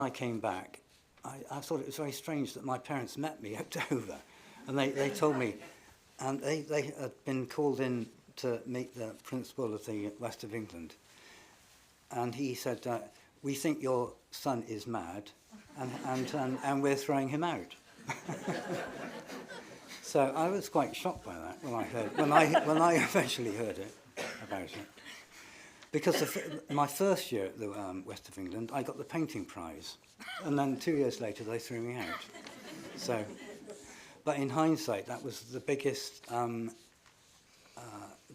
I came back, I thought it was very strange that my parents met me at Dover, and they told me, and they had been called in to meet the principal of the West of England, and he said, we think your son is mad, and we're throwing him out. So I was quite shocked by that when I eventually heard it about it. Because my first year at the West of England, I got the painting prize, and then 2 years later they threw me out. So, but in hindsight, that was the biggest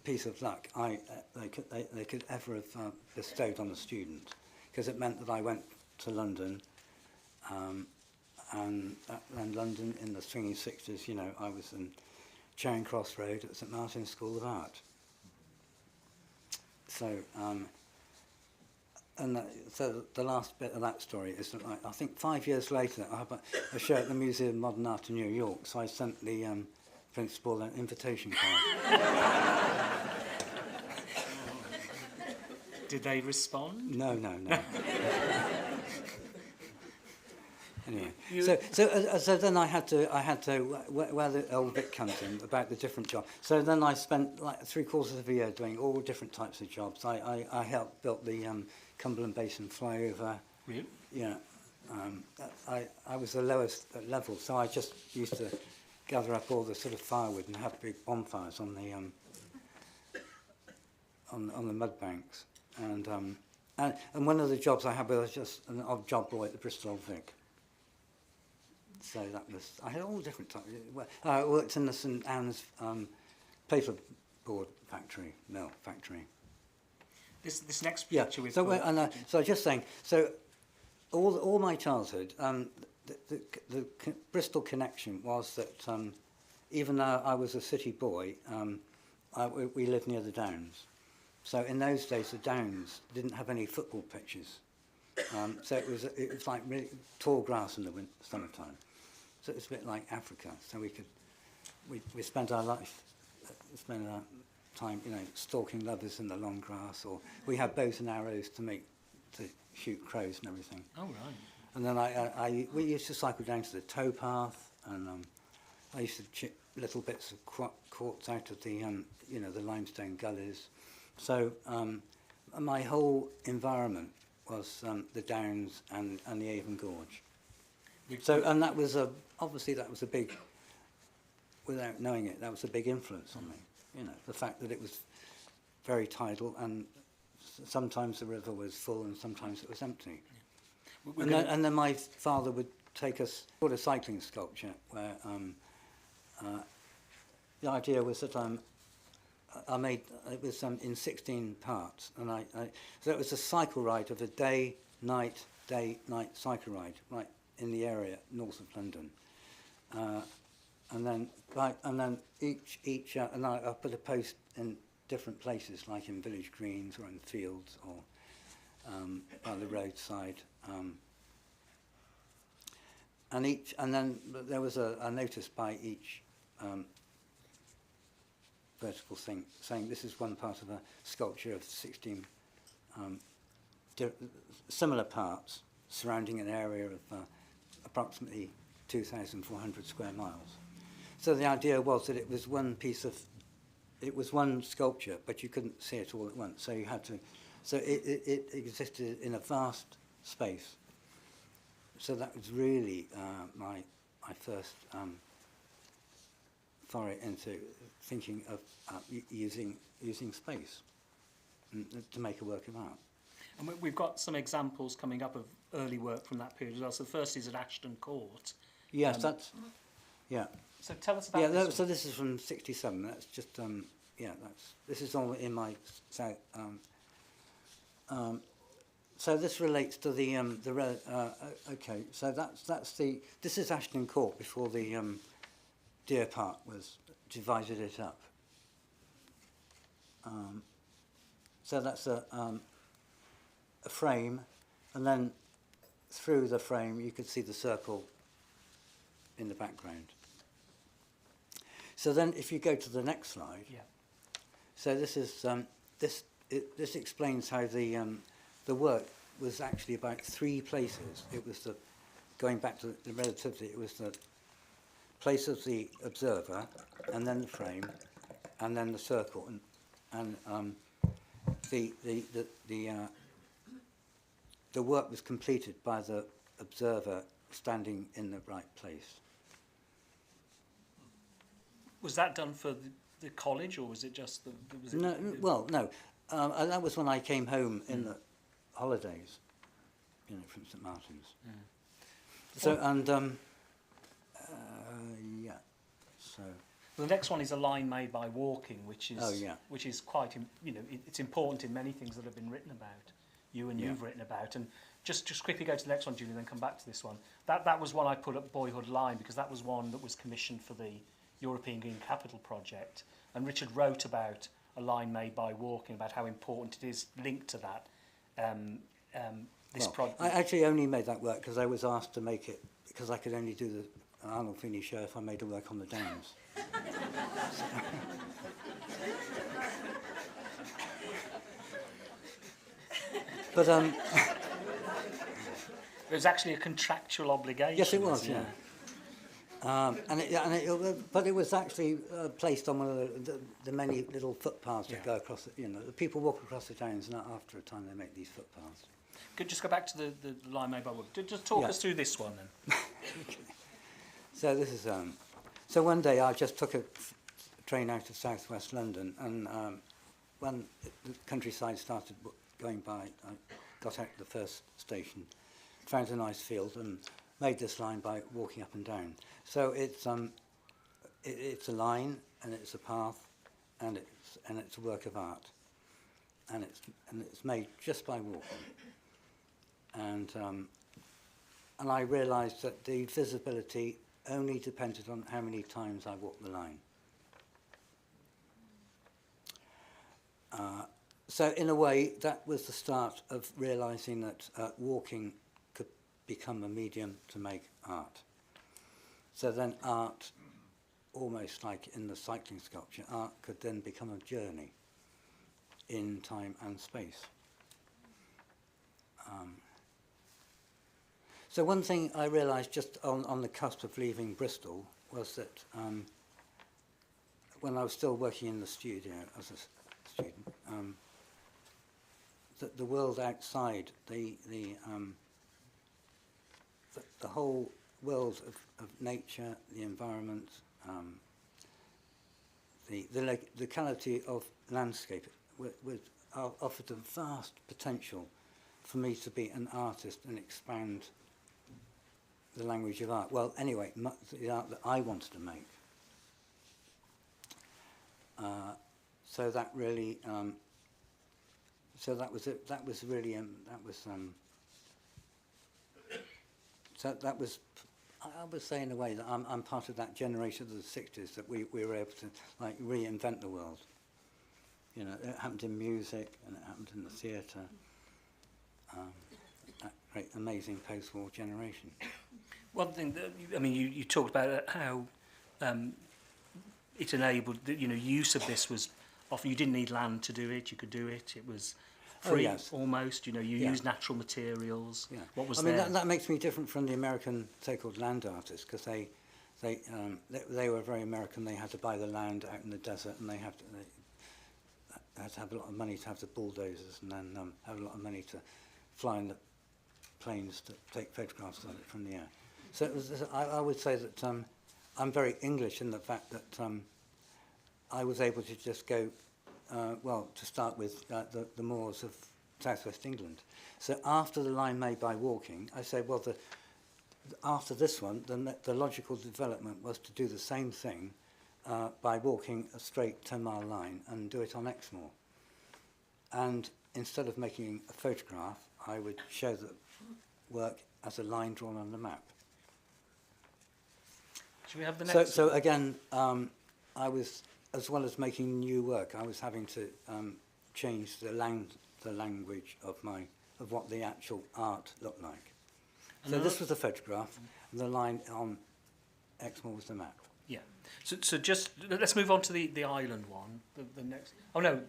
piece of luck they could ever have bestowed on a student, because it meant that I went to London, and London in the swinging 60s, you know, I was in Charing Cross Road at St Martin's School of Art. So, so the last bit of that story is that I think 5 years later I have a show at the Museum of Modern Art in New York, so I sent the principal an invitation card. Did they respond? No. Anyway, so then I had to where the old bit comes in about the different jobs. So then I spent like 3/4 of a year doing all different types of jobs. I helped build the Cumberland Basin flyover. Really? Yeah. I was the lowest level, so I just used to gather up all the sort of firewood and have big bonfires on the mud banks. And one of the jobs I had was just an odd job boy at the Bristol Vic. So that was, I had all different types. I worked in the St Anne's paperboard mill factory. This next picture we've so got. So I was just saying, so all my childhood, the Bristol connection was that even though I was a city boy, we lived near the Downs. So in those days, the Downs didn't have any football pitches. So it was like really tall grass in the summertime. So it was a bit like Africa. So we spent our life, spent our time, you know, stalking lovers in the long grass, or we had bows and arrows to shoot crows and everything. Oh right. And then we used to cycle down to the towpath, and I used to chip little bits of quartz out of the you know, the limestone gullies. So my whole environment was the Downs and the Avon Gorge. So, and that was obviously that was a big, without knowing it, that was a big influence on me. You know, the fact that it was very tidal, and sometimes the river was full and sometimes it was empty. Yeah. And then my father would take us for a cycling sculpture where the idea was that I made, it was in 16 parts, and so it was a cycle ride of a day-night cycle ride, right in the area north of London, and then each and I put a post in different places, like in village greens or in fields or by the roadside, and then there was a notice by each vertical thing saying this is one part of a sculpture of 16 similar parts surrounding an area of approximately 2,400 square miles. So the idea was that it was one sculpture, but you couldn't see it all at once. So you had to, so it existed in a vast space. So that was really my first foray into thinking of using space to make a work of art. And we've got some examples coming up of early work from that period as well. So the first is at Ashton Court. Yes, that's, yeah. So tell us about this. So this is from '67. That's just, this is all in my, so this relates to the okay, so this is Ashton Court before the Deer Park was divided it up. So that's a frame, and then through the frame you could see the circle in the background. So then if you go to the next slide, yeah. So this is this explains how the work was actually about 3 places. It was going back to the relativity, it was the place of the observer, and then the frame, and then the circle, and the work was completed by the observer standing in the right place. Was that done for the college, or was it just the? Was it, No. That was when I came home in the holidays, from St Martin's. So yeah. So the next one is a line made by walking, which is quite it's important in many things that have been written about. You've written about, and just quickly go to the next one, Julie, then come back to this one. That was one I put up, Boyhood Line, because that was one that was commissioned for the European Green Capital Project, and Richard wrote about a line made by walking, about how important it is linked to that. This project. I actually only made that work because I was asked to make it because I could only do the Arnolfini show if I made a work on the Downs. But it was actually a contractual obligation. yes, it was. Yeah. But it was actually placed on one of the many little footpaths that go across. The people walk across the Downs, and after a time they make these footpaths. Could just go back to the line made by wood. Just talk us through this one then. Okay. So this is so one day I just took a train out of southwest London, and when the countryside started going by, I got out to the first station, found a nice field, and made this line by walking up and down. So it's a line, and it's a path, and it's a work of art, and it's made just by walking. And I realised that the visibility only depended on how many times I walked the line. So in a way, that was the start of realising that walking could become a medium to make art. So then art, almost like in the cycling sculpture, art could then become a journey in time and space. So one thing I realised just on the cusp of leaving Bristol was that when I was still working in the studio as a student, that the world outside, the whole world of nature, the environment, the locality of landscape offered a vast potential for me to be an artist and expand the language of art. Well, anyway, the art that I wanted to make. So that really, so that was it. That was really, so that was. I would say in a way that I'm part of that generation of the 60s that we were able to like reinvent the world. It happened in music and it happened in the theatre. That great, amazing post-war generation. One thing that you talked about how it enabled use of this was often you didn't need land to do it. You could do it. It was free almost. You use natural materials. Yeah. What was there? That makes me different from the American so-called land artists because they were very American. They had to buy the land out in the desert, and they had to have a lot of money to have the bulldozers, and then have a lot of money to fly in the planes to take photographs of it from the air. So I would say that I'm very English in the fact that I was able to just go, to start with the moors of southwest England. So after the line made by walking, I said, well, after this one, the logical development was to do the same thing by walking a straight 10-mile line and do it on Exmoor. And instead of making a photograph, I would show the work as a line drawn on the map. Should we have the next? So again, I was, as well as making new work, I was having to change the language of what the actual art looked like. So this was the photograph, and the line on Exmoor was the map. Yeah. So just let's move on to the island one. The next. Oh no,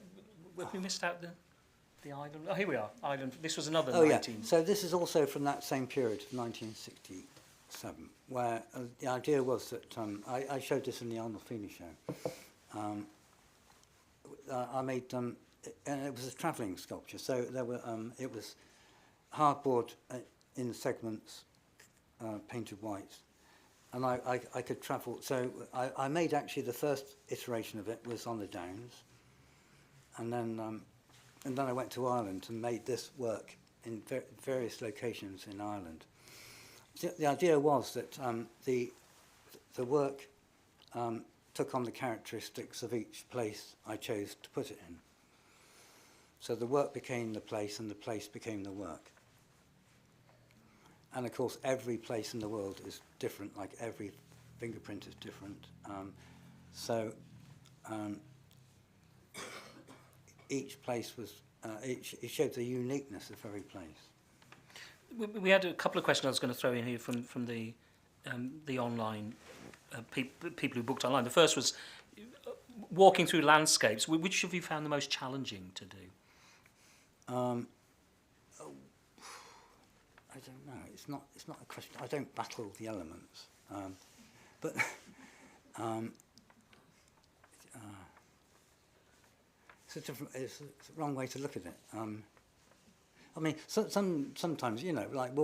we missed out the. the island? Oh, here we are. Island. This was another Oh 19... yeah. So this is also from that same period, 1967, where the idea was that I showed this in the Arnolfini show. I made and it was a travelling sculpture. So there were it was hardboard in segments, painted white, and I could travel. So I made actually the first iteration of it was on the Downs, and then I went to Ireland and made this work in various locations in Ireland. The idea was that the work took on the characteristics of each place I chose to put it in. So the work became the place, and the place became the work. And of course, every place in the world is different, like every fingerprint is different. Each place was, it showed the uniqueness of every place. We had a couple of questions I was going to throw in here from the online people who booked online. The first was walking through landscapes. Which have you found the most challenging to do? I don't know. It's not a question. I don't battle the elements, but it's a wrong way to look at it. I mean, sometimes, you know, like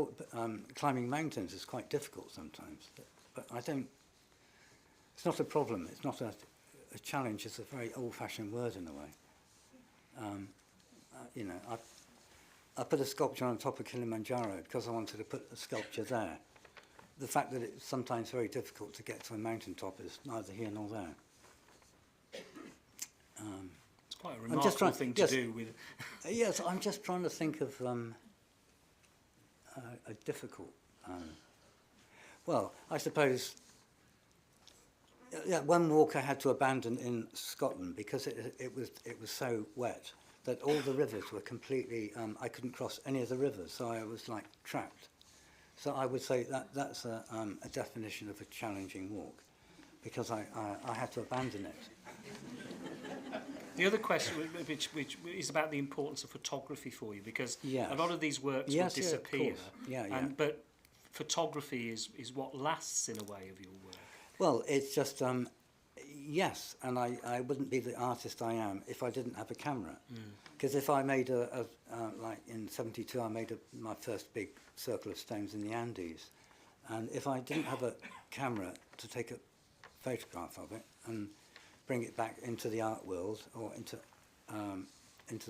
climbing mountains is quite difficult sometimes, but I don't. It's not a problem. It's not a challenge. It's a very old-fashioned word in a way. You know, I put a sculpture on top of Kilimanjaro because I wanted to put a sculpture there. The fact that it's sometimes very difficult to get to a mountaintop is neither here nor there. It's quite a remarkable thing to do with... Yes, I'm just trying to think of a difficult... well, I suppose... Yeah, one walk I had to abandon in Scotland because it was so wet that all the rivers were completely, I couldn't cross any of the rivers, so I was like trapped. So I would say that's a definition of a challenging walk, because I had to abandon it. The other question, which is about the importance of photography for you, because yes. a lot of these works will disappear, but photography is what lasts in a way of your work. Well, it's just, yes, and I wouldn't be the artist I am if I didn't have a camera. Because if I made like in '72, I made my first big circle of stones in the Andes, and if I didn't have a camera to take a photograph of it and bring it back into the art world or into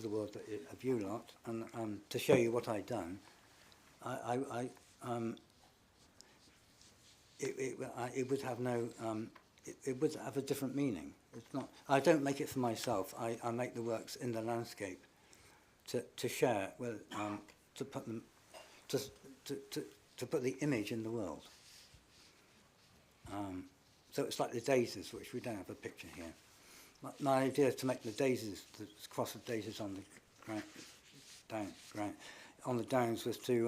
the world of you lot, and to show you what I'd done, it would have no. It would have a different meaning. It's not. I don't make it for myself. I make the works in the landscape to share with to put them to put the image in the world. So it's like the daisies, which we don't have a picture here. My idea is to make the daisies, the cross of daisies on the on the downs, was to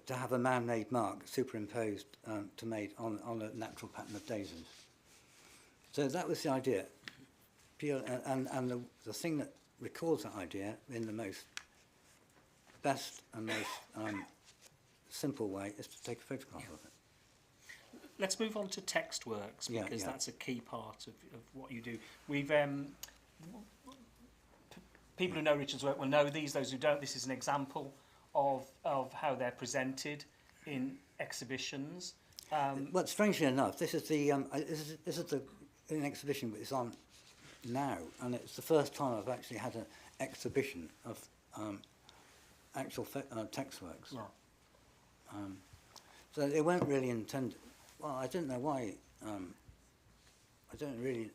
have a man-made mark superimposed to made on a natural pattern of daisies. So that was the idea. Pure, and the thing that records that idea in the most best and most simple way is to take a photograph of it. Let's move on to textworks, because that's a key part of what you do. We've people who know Richard's work will know these. Those who don't, this is an example of how they're presented in exhibitions. Well, strangely enough, this is an exhibition which is on now, and it's the first time I've actually had an exhibition of actual textworks. Right. So they weren't really intended. Well, I don't know why. I don't really.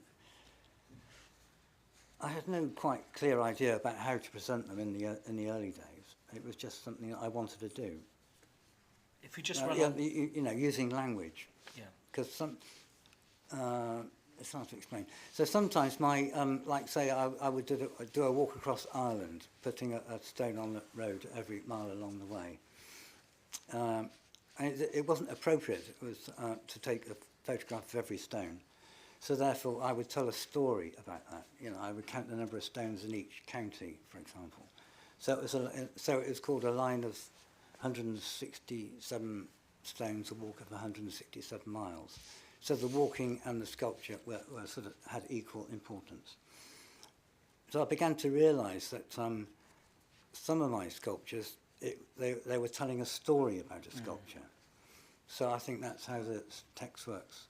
I had no quite clear idea about how to present them in the early days. It was just something that I wanted to do. If we just run on... you know, using language. Yeah. Because it's hard to explain. So sometimes my, like say, I would do a walk across Ireland, putting a stone on the road every mile along the way. And it wasn't appropriate. It was to take a photograph of every stone. So therefore, I would tell a story about that. You know, I would count the number of stones in each county, for example. So it was called a line of 167 stones, a walk of 167 miles. So the walking and the sculpture were sort of had equal importance. So I began to realise that some of my sculptures, they were telling a story about a sculpture. So I think that's how the textworks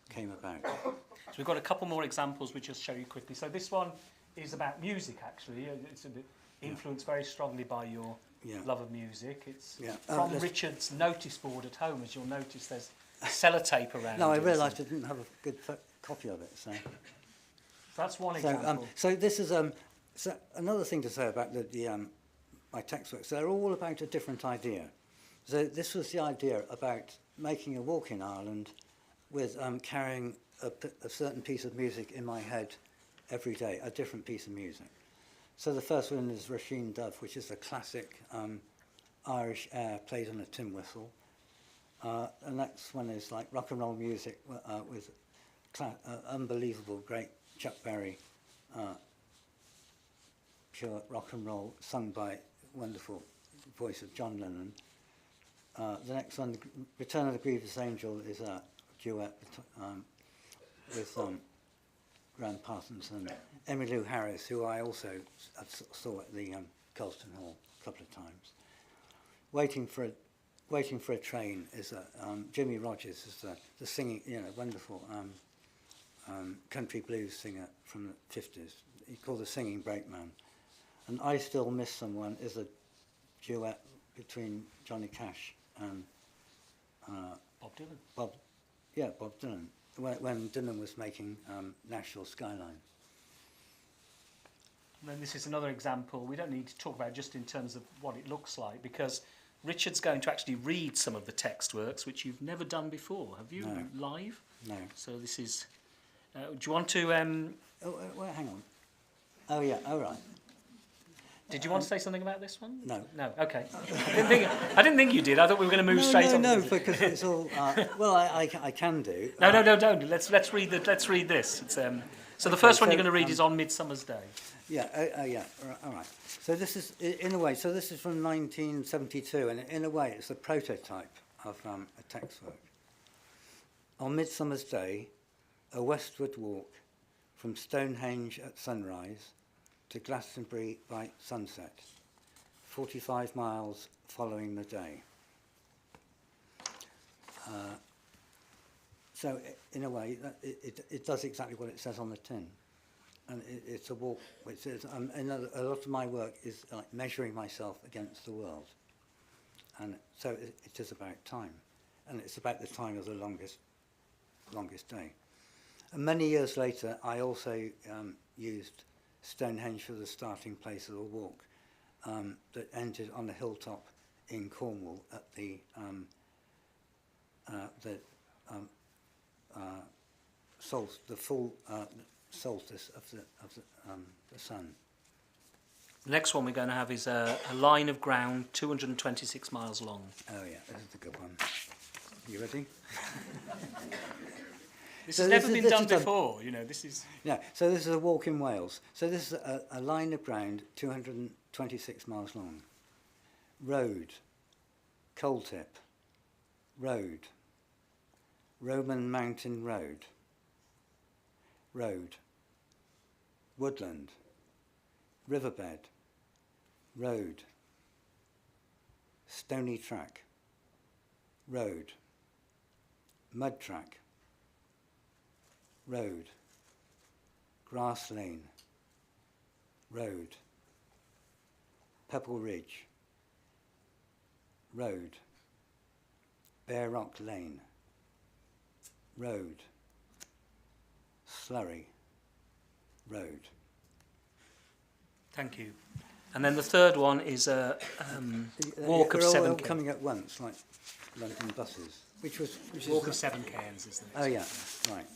came about. So we've got a couple more examples which I'll show you quickly. So this one is about music, actually. It's influenced very strongly by your love of music. It's from Richard's notice board at home. As you'll notice, there's sellotape around. No, I realised I didn't have a good copy of it. So that's one example. So this is so another thing to say about my textworks. They're all about a different idea. So this was the idea about making a walk in Ireland with carrying a certain piece of music in my head every day, a different piece of music. So the first one is Roisin Dubh, which is a classic Irish air played on a tin whistle. The next one is like rock and roll music with unbelievable, great Chuck Berry, pure rock and roll, sung by wonderful voice of John Lennon. The next one, Return of the Grievous Angel, is a duet with Graham Parsons and Emmylou Harris, who I also saw at the Colston Hall a couple of times. Waiting for a Train is Jimmy Rogers is the singing, wonderful country blues singer from the 50s. He's called the Singing Brakeman. And I Still Miss Someone is a duet between Johnny Cash and Bob Dylan. Bob Dylan, when Dylan was making National Skyline. And then this is another example. We don't need to talk about it just in terms of what it looks like, because Richard's going to actually read some of the text works, which you've never done before. Have you? No. Live? No. So this is... do you want to... Well, hang on. Oh, yeah, all right. Did you want to say something about this one? No. No, okay. I didn't think you did. I thought we were going to move straight on. No, because it's all... well, I can do. No, don't. Let's read this. It's, so the first one you're going to read is On Midsummer's Day. Yeah, all right. So this is, in a way, this is from 1972, and in a way it's a prototype of a textwork. On Midsummer's Day, a westward walk from Stonehenge at sunrise to Glastonbury by sunset, 45 miles following the day. So in a way, it does exactly what it says on the tin. And it's a walk which is, a lot of my work is like measuring myself against the world. And so it is about time. And it's about the time of the longest day. And many years later, I also used Stonehenge for the starting place of the walk that ended on a hilltop in Cornwall at the full solstice of the sun. The next one we're going to have is a line of ground 226 miles long. Oh yeah, this is a good one. You ready? This has never been done before, this is... Yeah, so this is a walk in Wales. So this is a line of ground 226 miles long. Road, coal tip, road, Roman mountain road, road, woodland, riverbed, road, stony track, road, mud track, road, grass lane, road, pebble ridge, road, bare rock lane, road, slurry, road. Thank you. And then the third one is a walk of 7 cairns. Coming at once, like London buses. Which walk of 7 cairns, isn't it? Oh yeah, right.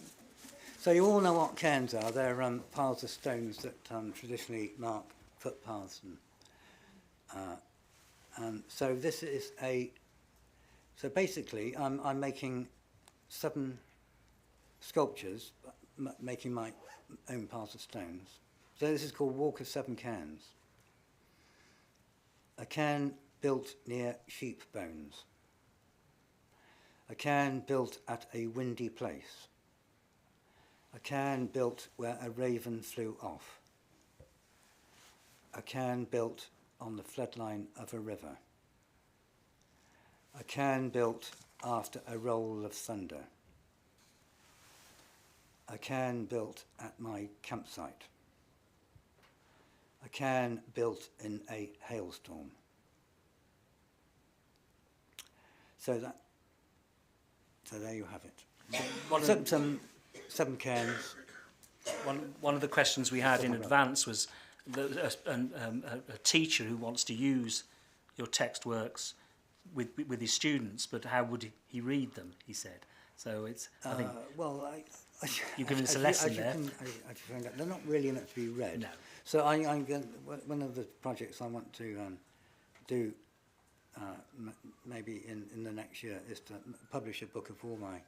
So you all know what cairns are. They're piles of stones that traditionally mark footpaths, and so this is so basically I'm making 7 sculptures making my own piles of stones. So this is called Walk of Seven Cairns. A cairn built near sheep bones. A cairn built at a windy place. A cairn built where a raven flew off. A cairn built on the floodline of a river. A cairn built after a roll of thunder. A cairn built at my campsite. A cairn built in a hailstorm. So there you have it. Seven cairns. One of the questions we had in advance was a teacher who wants to use your text works with his students, but how would he read them? He said. So it's. I think. Well, you've given us a lesson there. They're not really meant to be read. No. So one of the projects I want to do maybe in the next year is to publish a book of all my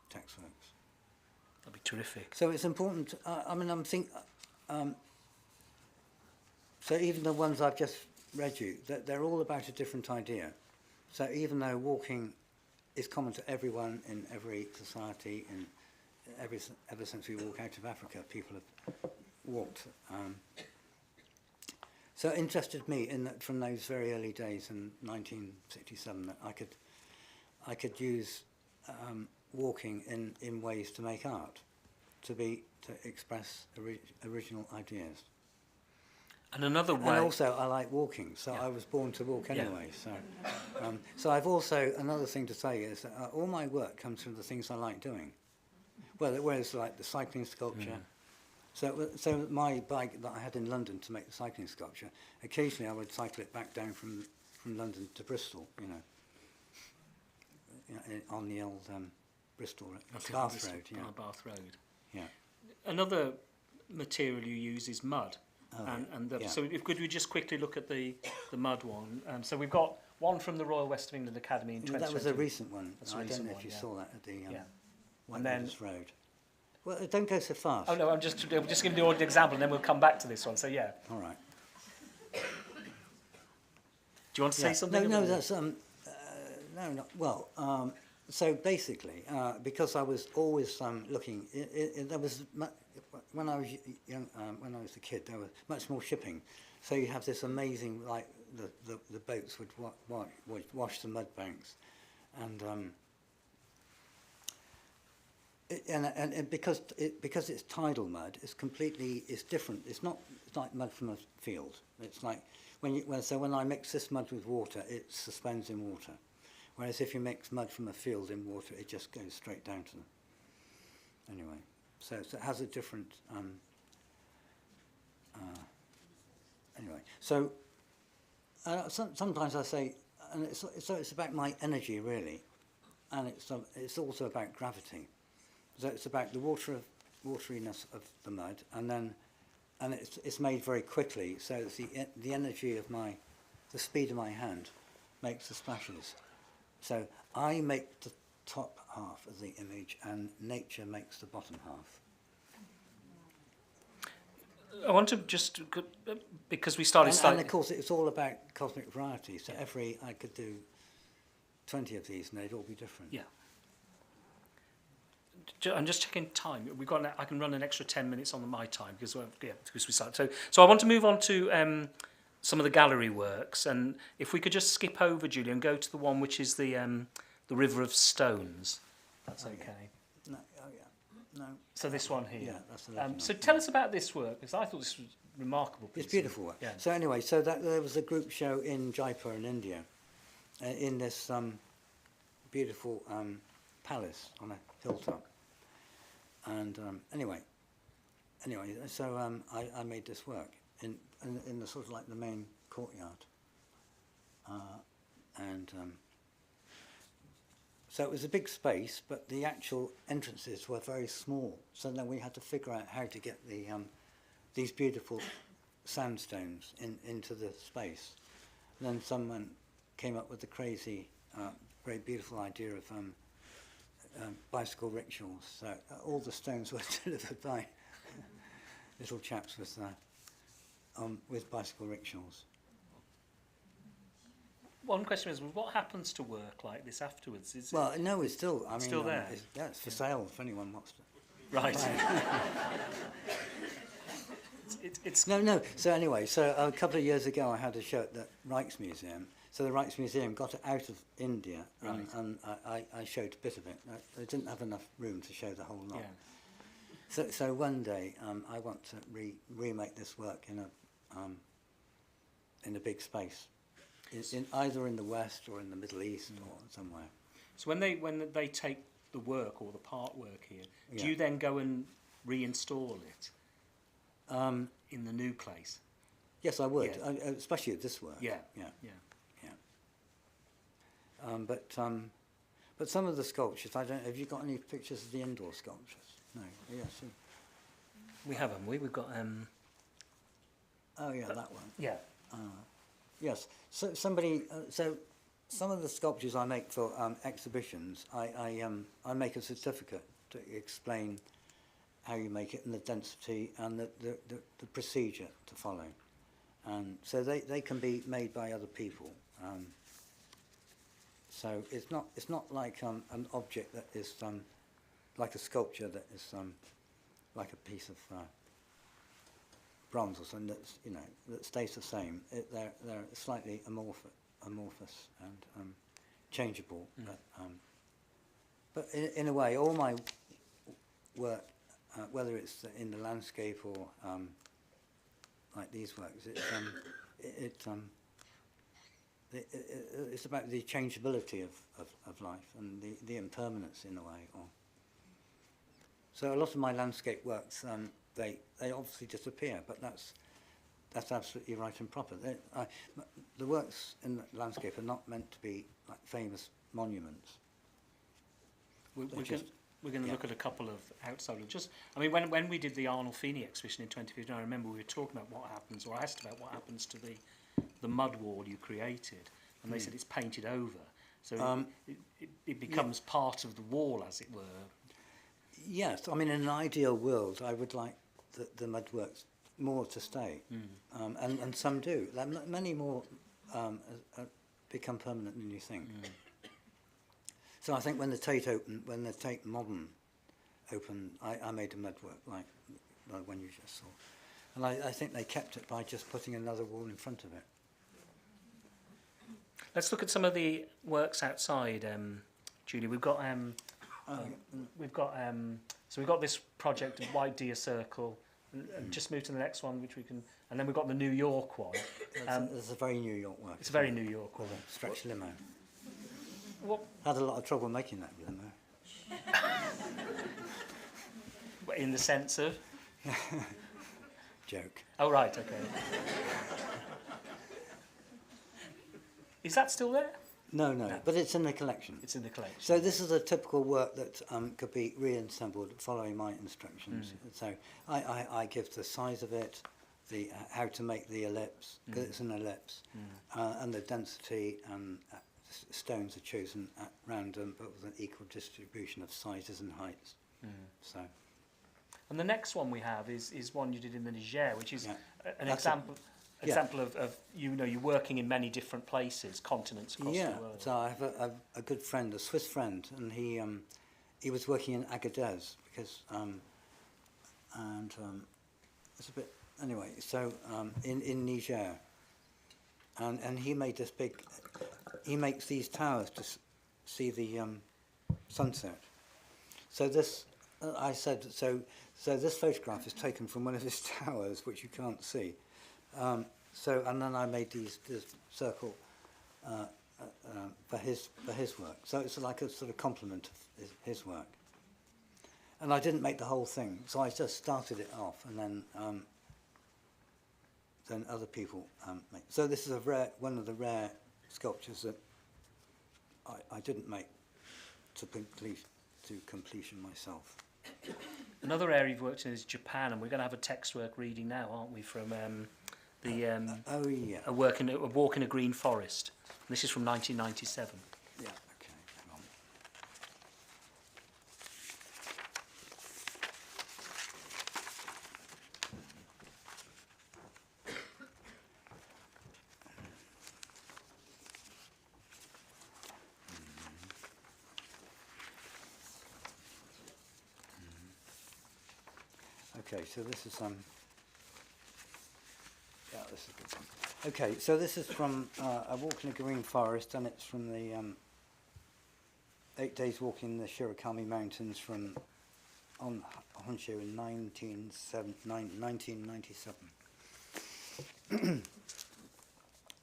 text works. That'd be terrific. So it's important. So even the ones I've just read you, they're all about a different idea. So even though walking is common to everyone in every society, ever since we walk out of Africa, people have walked. So it interested me in that from those very early days in 1967 that I could use walking in ways to make art, to express original ideas. And another way. And also, I like walking, so I was born to walk anyway. Yeah. So I've also, another thing to say is that all my work comes from the things I like doing. Well, whereas like the cycling sculpture. So my bike that I had in London to make the cycling sculpture, occasionally I would cycle it back down from London to Bristol, on the old Bristol Bath Road. Yeah. Bath Road. Yeah. Another material you use is mud. So could we just quickly look at the mud one? So we've got one from the Royal West of England Academy in 2020. That was a recent one. I don't know if you yeah. saw that at the White Road. Well, don't go so fast. Oh no, I'm just giving the audience an example, and then we'll come back to this one. So yeah. All right. Do you want to say something? No, that's no, not well. So basically, because I was always looking, there was when I was young, when I was a kid, there was much more shipping. So you have this amazing, like the boats would wash the mud banks, and because it's tidal mud, it's different. It's like mud from a field. It's like when I mix this mud with water, it suspends in water. Whereas if you mix mud from a field in water, it just goes straight down to them. Anyway, so it has a different. Anyway, so sometimes I say, and it's about my energy really, and it's also about gravity. So it's about the wateriness of the mud, and it's made very quickly. So it's the energy of the speed of my hand makes the splashes. So I make the top half of the image, and nature makes the bottom half. I want to just, because we started... And of course, it's all about cosmic variety. So I could do 20 of these, and they'd all be different. Yeah. I'm just checking time. I can run an extra 10 minutes on my time because we started. So I want to move on to some of the gallery works, and if we could just skip over, Julia, and go to the one which is the River of Stones. That's okay. No. No. So this one here. Yeah, that's the legend. So tell us about this work, because I thought this was remarkable. It's beautiful work. Yeah. So anyway, there was a group show in Jaipur in India, in this beautiful palace on a hilltop. And anyway, so I made this work in the sort of like the main courtyard, so it was a big space, but the actual entrances were very small. So then we had to figure out how to get these beautiful sandstones into the space. And then someone came up with the crazy, very beautiful idea of bicycle rickshaws. So all the stones were delivered by little chaps with bicycle rickshaws. One question is, what happens to work like this afterwards? Well, no, it's still. I mean, still there. It's for sale if anyone wants to. Right. it's No. So anyway, a couple of years ago, I had a show at the Rijksmuseum. So the Rijksmuseum got it out of India, and I showed a bit of it. They didn't have enough room to show the whole lot. Yeah. So one day, I want to remake this work in a big space, in either in the West or in the Middle East or somewhere. So when they take the work or the part work here, do you then go and reinstall it in the new place? Yes, I would, especially at this work. Yeah. But some of the sculptures, I don't. Have you got any pictures of the indoor sculptures? No. Yes. We have them. We've got. Oh yeah, that one. Yeah. Yes. So some of the sculptures I make for exhibitions, I make a certificate to explain how you make it and the density and the procedure to follow, and so they can be made by other people. So it's not like an object that is like a sculpture that is like a piece of bronze or something that stays the same. They're slightly amorphous and changeable. But in a way, all my work, whether it's in the landscape or like these works, it's about the changeability of life and the impermanence in a way. So a lot of my landscape works, they obviously disappear, but that's absolutely right and proper. The works in the landscape are not meant to be like famous monuments. We're going to look at a couple of outside. When we did the Arnolfini exhibition in 2015, I remember we were talking about what happens, or I asked about what happens to the mud wall you created, and they said it's painted over, so it becomes part of the wall, as it were. Yes, I mean, in an ideal world, I would like the mud works more to stay, and some do. Many more become permanent than you think. So I think when the Tate Modern opened, I made a mud work like the one you just saw, and I think they kept it by just putting another wall in front of it. Let's look at some of the works outside, Julie. We've got this project of White Deer Circle, and just move to the next one, which we can, and then we've got the New York one. It's a very New York work. It's a very New York one. Stretch limo. What? Had a lot of trouble making that limo. In the sense of? Joke. Oh right, okay. Is that still there? No, but it's in the collection. It's in the collection. So this is a typical work that could be reassembled following my instructions. So I give the size of it, how to make the ellipse, because it's an ellipse, and the density, and stones are chosen at random, but with an equal distribution of sizes and heights. So. And the next one we have is one you did in the Niger, which is an example of you're working in many different places, continents across the world. So I have a good friend, a Swiss friend, and he was working in Agadez because it's a bit anyway. So in Niger, and he made this big. He makes these towers to see the sunset. So this, I said, so this photograph is taken from one of his towers, which you can't see. And then I made this circle for his work. So it's like a sort of complement of his work. And I didn't make the whole thing, so I just started it off, and then other people make. So this is one of the rare sculptures that I didn't make to completion myself. Another area you've worked in is Japan, and we're going to have a textwork reading now, aren't we, from a walk in a green forest. And this is from 1997. Yeah, okay, hang on. Okay, so this is yeah, this is a good one. Okay, so this is from a walk in a green forest, and it's from the 8 days walking in the Shirakami Mountains from on Honshu in 1997.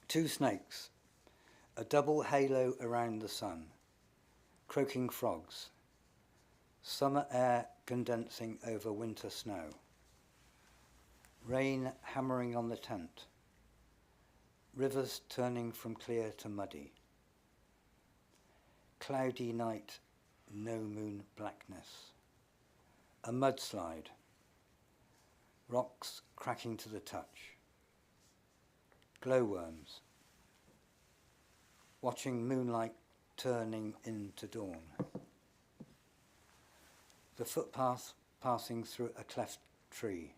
Two snakes, a double halo around the sun, croaking frogs, summer air condensing over winter snow, rain hammering on the tent, rivers turning from clear to muddy, cloudy night, no moon blackness, a mudslide, rocks cracking to the touch, glowworms, watching moonlight turning into dawn, the footpath passing through a cleft tree,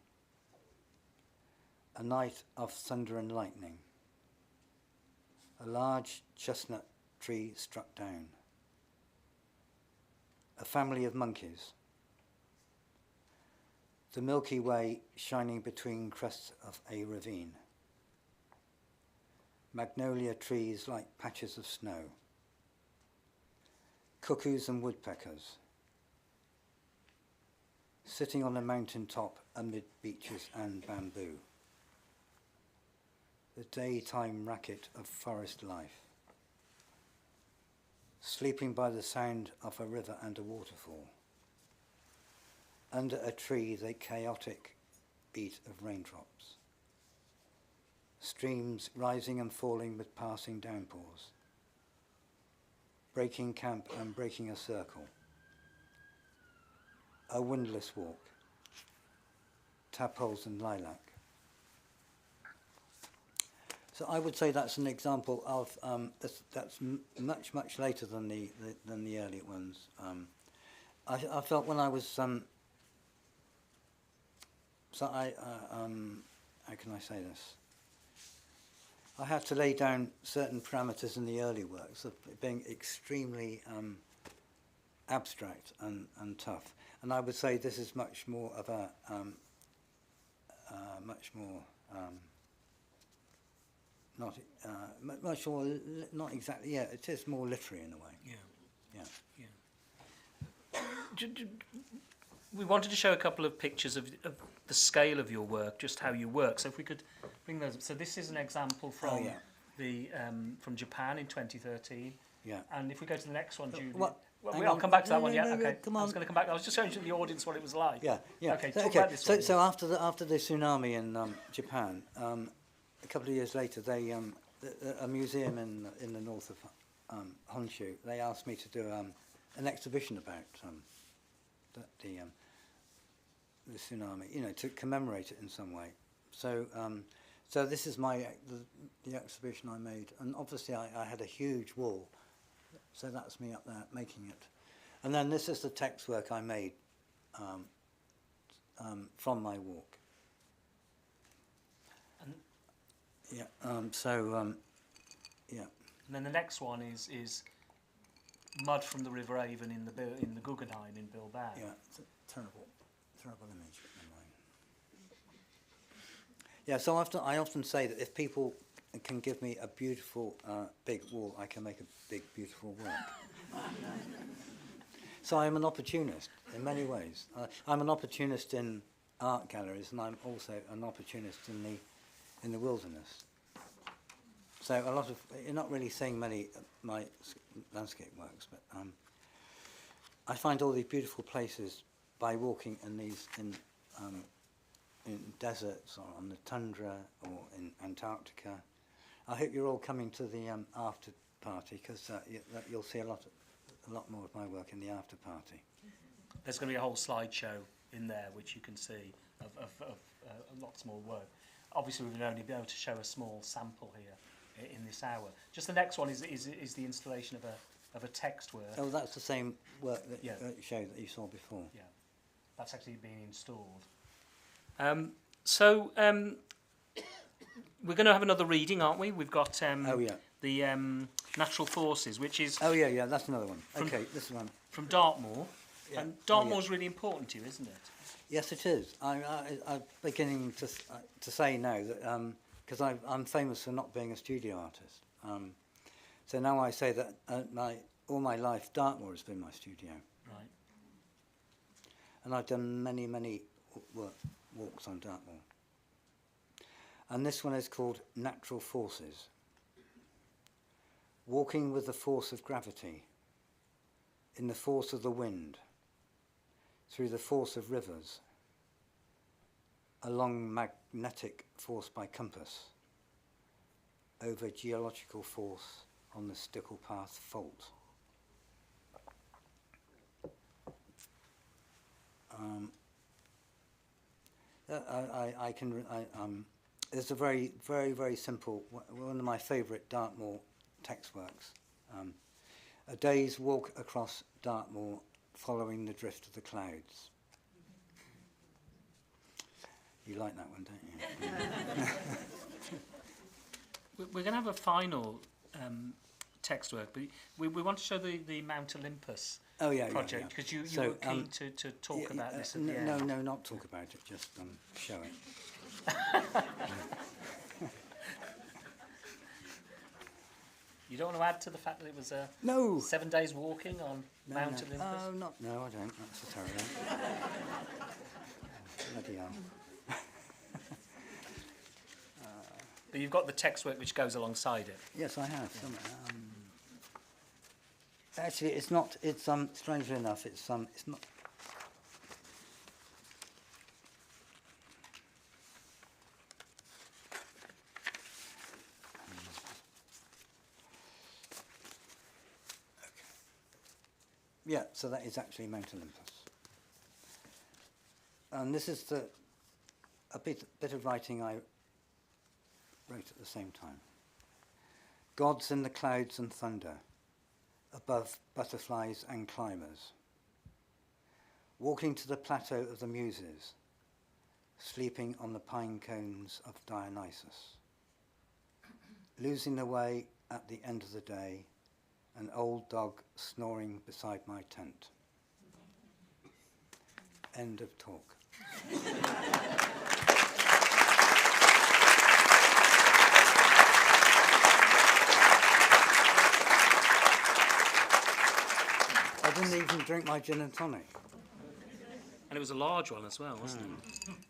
a night of thunder and lightning, a large chestnut tree struck down, a family of monkeys, the Milky Way shining between crests of a ravine, magnolia trees like patches of snow, cuckoos and woodpeckers, sitting on a mountain top amid beeches and bamboo, the daytime racket of forest life, sleeping by the sound of a river and a waterfall, under a tree the chaotic beat of raindrops, streams rising and falling with passing downpours, breaking camp and breaking a circle, a windless walk, tadpoles and lilac. So I would say that's an example of that's much later than the earlier ones. I felt when I was so I how can I say this? I had to lay down certain parameters in the early works of being extremely abstract and tough, and I would say this is much more of a much more. Much more, not exactly. Yeah, it is more literary in a way. Yeah. We wanted to show a couple of pictures of the scale of your work, just how you work. So if we could bring those up. So this is an example from from Japan in 2013. Yeah. And if we go to the next one, Judy. I'll come back to that one. Yeah. Okay. Come on. I was going to come back. I was just showing the audience what it was like. Yeah. Okay. Talk about this one. So after the tsunami in Japan. A couple of years later, they a museum in the north of Honshu. They asked me to do an exhibition about the tsunami, to commemorate it in some way. So so this is the exhibition I made, and obviously I had a huge wall, so that's me up there making it, and then this is the text work I made from my walk. Yeah. Yeah. And then the next one is mud from the River Avon in the Guggenheim in Bilbao. Yeah, it's a terrible image in mine. Yeah. So I often say that if people can give me a beautiful big wall, I can make a big beautiful work. So I'm an opportunist in many ways. I'm an opportunist in art galleries, and I'm also an opportunist in the wilderness. So a lot of, you're not really seeing many of my landscape works, but I find all these beautiful places by walking in deserts or on the tundra or in Antarctica. I hope you're all coming to the after party, because you'll see a lot more of my work in the after party. There's going to be a whole slideshow in there which you can see of lots more work. Obviously, we will only be able to show a small sample here in this hour. Just the next one is the installation of a text work. Oh, that's the same work that show that you saw before. Yeah, that's actually being installed. We're going to have another reading, aren't we? We've got the Natural Forces, which is... Oh, yeah, that's another one. Okay, this one. From Dartmoor. Yeah. And Dartmoor's really important to you, isn't it? Yes, it is. I'm beginning to say now that because I'm famous for not being a studio artist. So now I say that all my life Dartmoor has been my studio. Right. And I've done many walks on Dartmoor. And this one is called Natural Forces. Walking with the force of gravity, in the force of the wind, through the force of rivers, along magnetic force by compass, over geological force on the Stickle Path fault. It's a very, very, very simple, one of my favourite Dartmoor textworks. A day's walk across Dartmoor following the drift of the clouds. You like that one, don't you? We're going to have a final text work, but we want to show the Mount Olympus project, because you were keen to talk about this at the end. No, not talk about it, just show it. You don't want to add to the fact that it was 7 days walking on Mount Olympus? No, I don't necessarily. Bloody hell. But you've got the text work which goes alongside it. Yes, I have. Actually, it's not. It's strangely enough, it's not. Yeah, so that is actually Mount Olympus. And this is a bit of writing I wrote at the same time. Gods in the clouds and thunder, above butterflies and climbers. Walking to the plateau of the Muses, sleeping on the pine cones of Dionysus. Losing the way at the end of the day, an old dog snoring beside my tent. End of talk. I didn't even drink my gin and tonic. And it was a large one as well, wasn't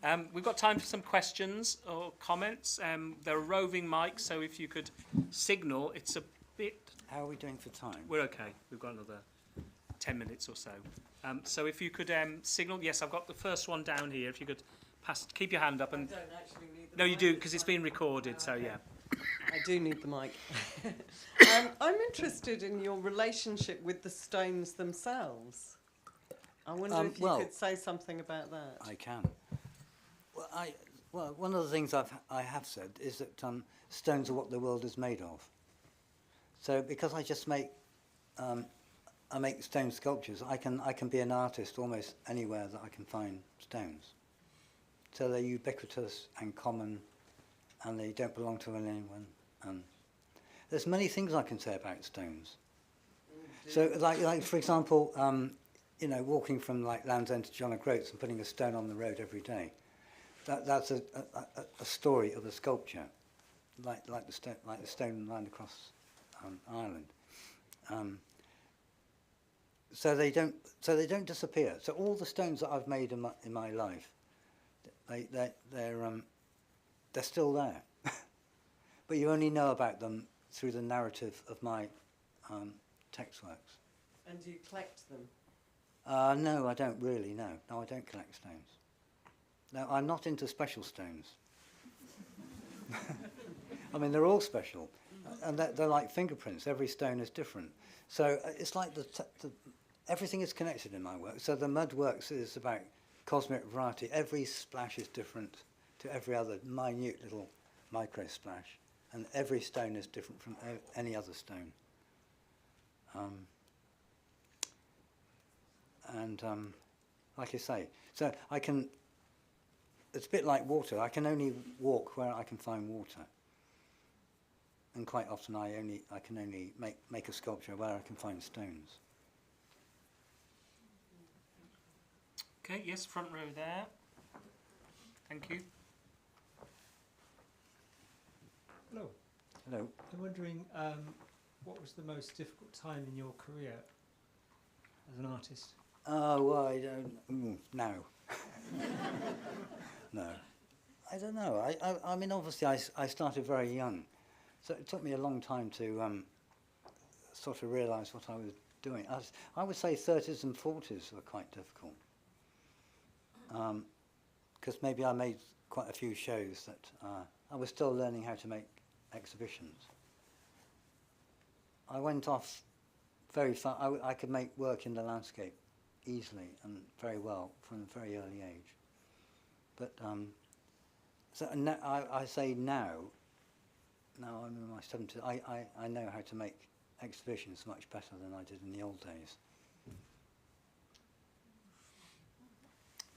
it? We've got time for some questions or comments. There are roving mics, so if you could signal, it's a bit... How are we doing for time? We're okay. We've got another 10 minutes or so. So if you could signal... Yes, I've got the first one down here. If you could keep your hand up. And I don't actually need the No, mic. you do, because it's being recorded, so yeah. I do need the mic. I'm interested in your relationship with the stones themselves. I wonder if you could say something about that. I can. Well, one of the things I have said is that stones are what the world is made of. So because I just make stone sculptures, I can be an artist almost anywhere that I can find stones. So they're ubiquitous and common, and they don't belong to anyone. There's many things I can say about stones. So, like for example, walking from like Land's End to John O'Groats and putting a stone on the road every day. That's a story of a sculpture, like the stone lying across Ireland. So they don't disappear. So all the stones that I've made in my life, they're still there. But you only know about them through the narrative of my text works. And do you collect them? No, I don't really, no. No, I don't collect stones. No, I'm not into special stones. I mean, they're all special. And they're like fingerprints. Every stone is different. So it's like everything is connected in my work. So the mud works is about cosmic variety. Every splash is different to every other minute little micro splash. And every stone is different from any other stone. Like I say, so it's a bit like water. I can only walk where I can find water. And quite often I can only make a sculpture where I can find stones. Okay, yes, front row there. Thank you. Hello. Hello. I'm wondering, what was the most difficult time in your career as an artist? Oh, well, I don't... no. No. I don't know. I mean, obviously, I started very young. So it took me a long time to sort of realise what I was doing. I would say 30s and 40s were quite difficult. Because maybe I made quite a few shows that I was still learning how to make exhibitions. I went off very far. I could make work in the landscape easily and very well from a very early age. But so I say now I'm in my 70s, I know how to make exhibitions much better than I did in the old days.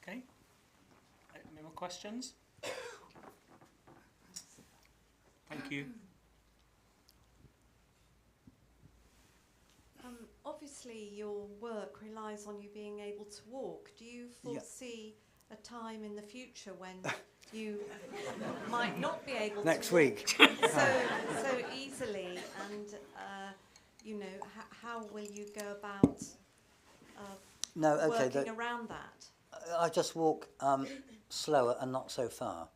Okay. Any more questions? Thank you. Obviously, your work relies on you being able to walk. Do you foresee a time in the future when you might not be able Next to week. walk so easily? And you know, how will you go about working around that? I just walk slower and not so far.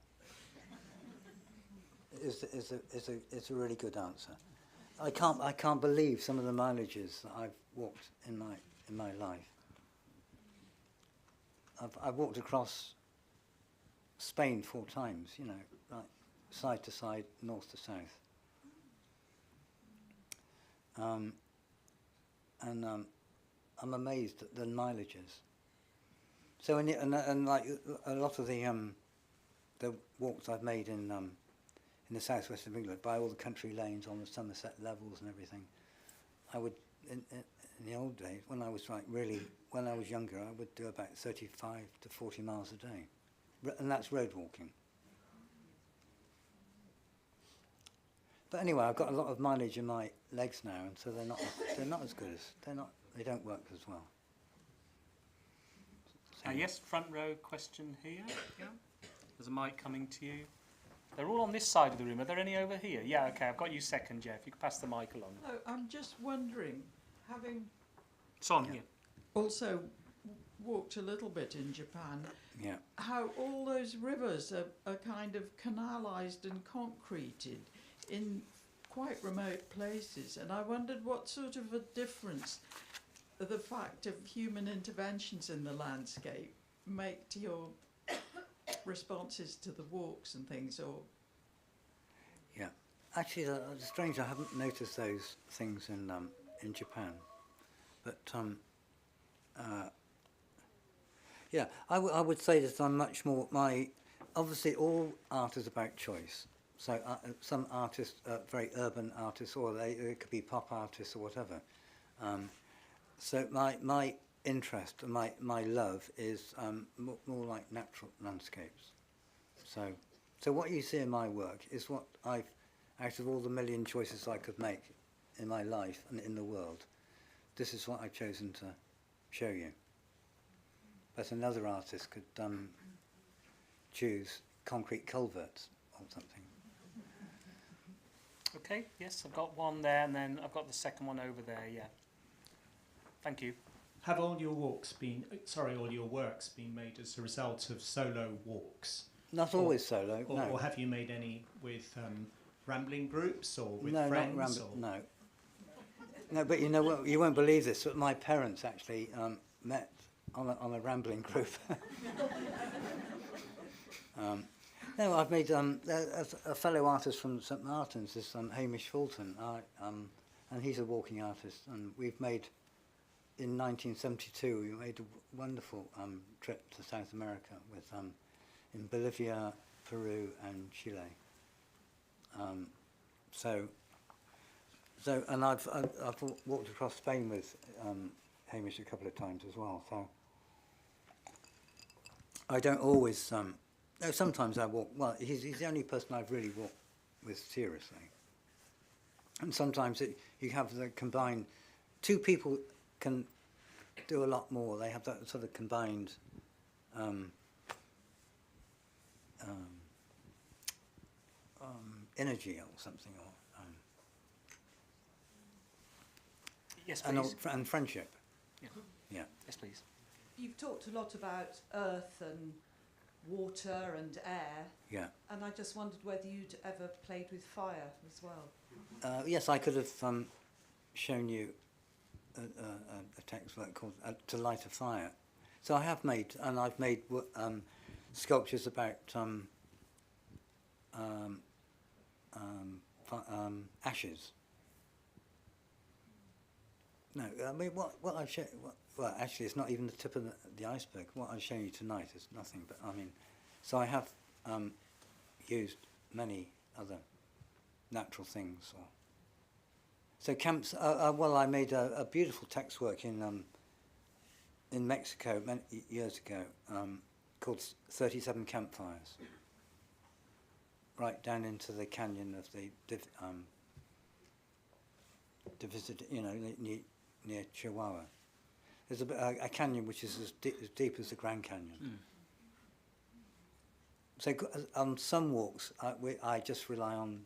Is a really good answer. I can't believe some of the mileages that I've walked in my life. I've walked across Spain 4 times, you know, like side to side, north to south. I'm amazed at the mileages. So and like a lot of the walks I've made in the southwest of England, by all the country lanes on the Somerset levels and everything, I would in the old days when I was when I was younger, I would do about 35 to 40 miles a day, and that's road walking. But anyway, I've got a lot of mileage in my legs now, and so they're not as good as they don't work as well. So Yes, front row question here. Yeah. There's a mic coming to you. They're all on this side of the room. Are there any over here? Yeah, okay, I've got you second, Jeff. You can pass the mic along. Oh, I'm just wondering, having It's on here. also walked a little bit in Japan, how all those rivers are kind of canalised and concreted in quite remote places. And I wondered what sort of a difference the fact of human interventions in the landscape make to your responses to the walks and things, or actually, it's strange. I haven't noticed those things in Japan, but I would say that I'm much more obviously all art is about choice. So some artists are very urban artists, or they could be pop artists or whatever. So my interest and my love is more like natural landscapes. So what you see in my work is what I've, out of all the million choices I could make in my life and in the world, this is what I've chosen to show you. But another artist could choose concrete culverts or something. Okay, yes, I've got one there, and then I've got the second one over there, yeah. Thank you. Have all your works been made as a result of solo walks? Not always solo, no. Or have you made any with rambling groups or with no, friends? No, but you know what? You won't believe this, but my parents actually met on a rambling group. No, I've made a fellow artist from St Martin's, this Hamish Fulton, and he's a walking artist, and we've made, in 1972, we made a wonderful trip to South America with in Bolivia, Peru, and Chile. And I've walked across Spain with Hamish a couple of times as well. So I don't always. No, sometimes I walk. Well, he's the only person I've really walked with seriously. And sometimes you have the combined. 2 people can do a lot more. They have that sort of combined energy or something, or yes, please. and friendship. Yeah. Yeah. Yes, please. You've talked a lot about earth and water and air. Yeah. And I just wondered whether you'd ever played with fire as well. Yes, I could have shown you a textwork called "To Light a Fire." So I have made, and I've made sculptures about ashes. No, I mean what I've shown. Well, actually, it's not even the tip of the iceberg. What I've shown you tonight is nothing. But I mean, so I have used many other natural things. So camps. Well, I made a beautiful textwork in Mexico many years ago called 37 Campfires. Right down into the canyon of the near Chihuahua. There's a canyon which is as deep as the Grand Canyon. Mm. So on some walks, I just rely on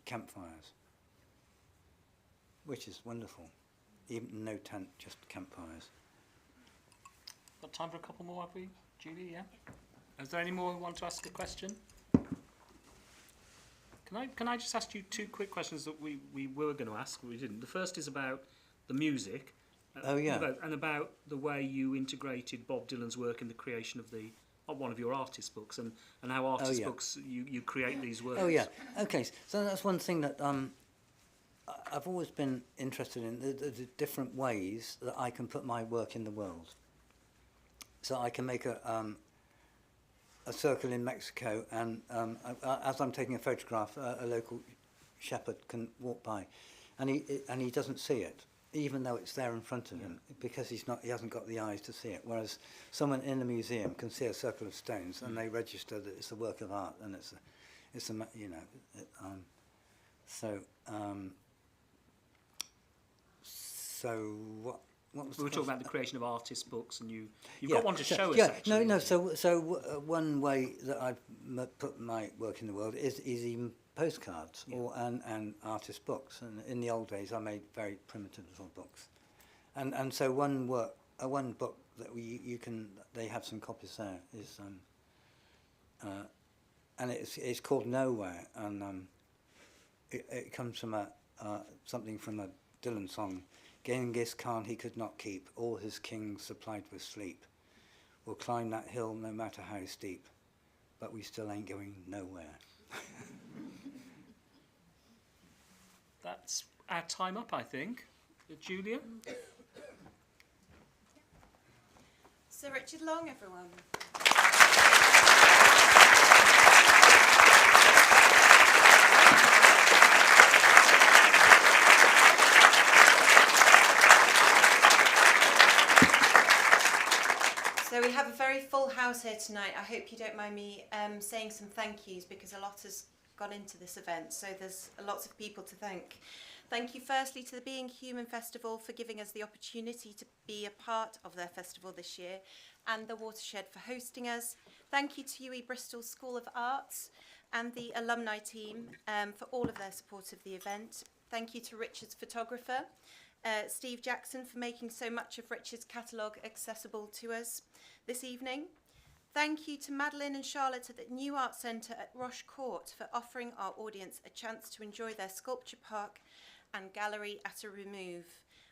campfires, which is wonderful. Even no tent, just campfires. Got time for a couple more, have we, Julie? Yeah. Is there any more who want to ask a question? Can I just ask you two quick questions that we were going to ask, but we didn't. The first is about the music. Oh yeah. And about the way you integrated Bob Dylan's work in the creation of one of your artist books, and how artist books you create these works. Oh yeah. Okay. So that's one thing that I've always been interested in, the different ways that I can put my work in the world. So I can make a circle in Mexico, and as I'm taking a photograph, a local shepherd can walk by, and he doesn't see it, even though it's there in front of him, because he hasn't got the eyes to see it. Whereas someone in a museum can see a circle of stones, and they register that it's a work of art, and so what was we were talking about the creation of artist books, and you've got one to show us. Actually. No. So one way that I've put my work in the world is even postcards and artist books. And in the old days, I made very primitive little books. And so one book that they have some copies there is and it's called Nowhere, and it comes from something from a Dylan song. Genghis Khan he could not keep, all his kings supplied with sleep. We'll climb that hill no matter how steep, but we still ain't going nowhere. That's our time up, I think. Julia? Sir Richard Long, everyone. So we have a very full house here tonight. I hope you don't mind me saying some thank yous, because a lot has gone into this event, so there's lots of people to thank. Thank you firstly to the Being Human Festival for giving us the opportunity to be a part of their festival this year, and the Watershed for hosting us. Thank you to UWE Bristol School of Arts and the alumni team for all of their support of the event. Thank you to Richard's photographer, Steve Jackson, for making so much of Richard's catalogue accessible to us this evening. Thank you to Madeline and Charlotte at the New Art Centre at Roche Court for offering our audience a chance to enjoy their sculpture park and gallery at a remove,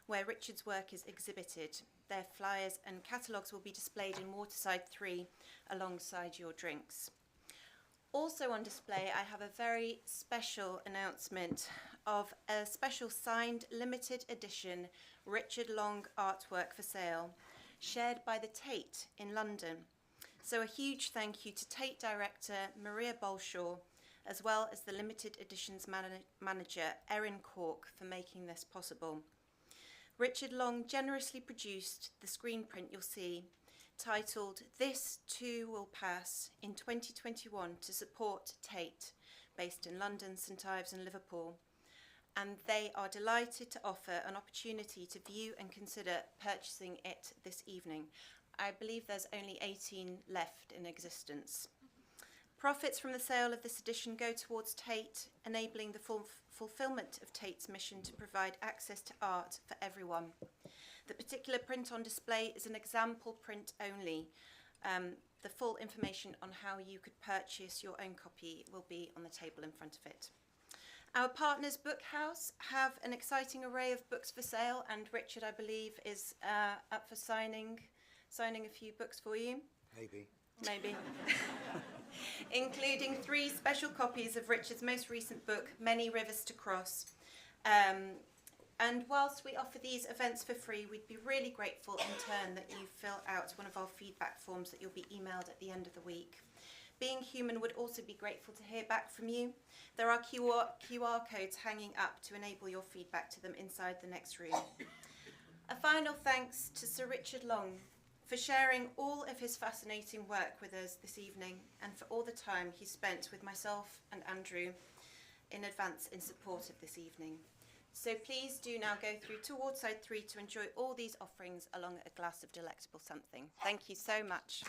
where Richard's work is exhibited. Their flyers and catalogues will be displayed in Waterside 3 alongside your drinks. Also on display, I have a very special announcement of a special signed limited edition Richard Long artwork for sale, shared by the Tate in London. So a huge thank you to Tate director Maria Bolshaw, as well as the limited editions manager Erin Cork, for making this possible. Richard Long generously produced the screen print you'll see, titled This Too Will Pass, in 2021 to support Tate, based in London, St Ives and Liverpool. And they are delighted to offer an opportunity to view and consider purchasing it this evening. I believe there's only 18 left in existence. Profits from the sale of this edition go towards Tate, enabling the fulfilment of Tate's mission to provide access to art for everyone. The particular print on display is an example print only. The full information on how you could purchase your own copy will be on the table in front of it. Our partners, Book House, have an exciting array of books for sale, and Richard, I believe, is up for signing a few books for you. Maybe. Including 3 special copies of Richard's most recent book, Many Rivers to Cross. And whilst we offer these events for free, we'd be really grateful in turn that you fill out one of our feedback forms that you'll be emailed at the end of the week. Being Human would also be grateful to hear back from you. There are QR codes hanging up to enable your feedback to them inside the next room. A final thanks to Sir Richard Long for sharing all of his fascinating work with us this evening, and for all the time he spent with myself and Andrew in advance in support of this evening. So please do now go through towards side 3 to enjoy all these offerings along a glass of delectable something. Thank you so much.